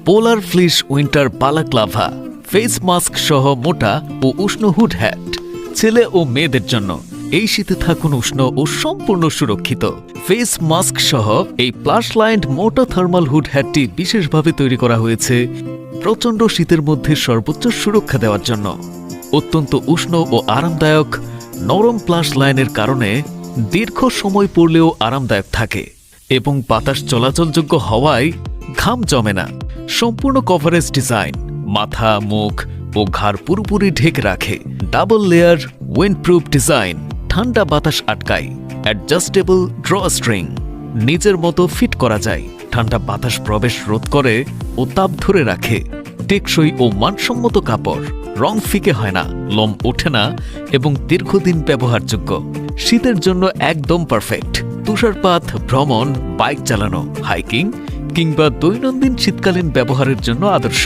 পোলার ফ্লিশ winter Balaclava face mask সহ মোটা ও উষ্ণ হুড হ্যাট ছেলে ও মেয়েদের জন্য এই শীতে থাকুন উষ্ণ ও সম্পূর্ণ সুরক্ষিত। ফেস মাস্ক সহ এই প্লাস লাইন্ড মোটা থার্মাল হুড হ্যাটটি বিশেষভাবে তৈরি করা হয়েছে প্রচণ্ড শীতের মধ্যে সর্বোচ্চ সুরক্ষা দেওয়ার জন্য। অত্যন্ত উষ্ণ ও আরামদায়ক নরম প্লাস লাইনের কারণে দীর্ঘ সময় পরলেও আরামদায়ক থাকে এবং বাতাস চলাচলযোগ্য হওয়ায় ঘাম জমে না। সম্পূর্ণ কভারেজ ডিজাইন মাথা, মুখ ও ঘাড় পুরোপুরি ঢেকে রাখে। ডাবল লেয়ার উইন্ডপ্রুফ ডিজাইন ঠান্ডা বাতাস আটকায়। অ্যাডজাস্টেবল ড্র স্ট্রিং নিজের মতো ফিট করা যায়। ঠান্ডা বাতাস প্রবেশ রোধ করে ও তাপ ধরে রাখে। টেকসই ও মানসম্মত কাপড়, রং ফিকে হয় না, লোম ওঠে না এবং দীর্ঘদিন ব্যবহারযোগ্য। শীতের জন্য একদম পারফেক্ট। তুষারপাত, ভ্রমণ, বাইক চালানো, হাইকিং কিংবা দৈনন্দিন শীতকালীন ব্যবহারের জন্য আদর্শ।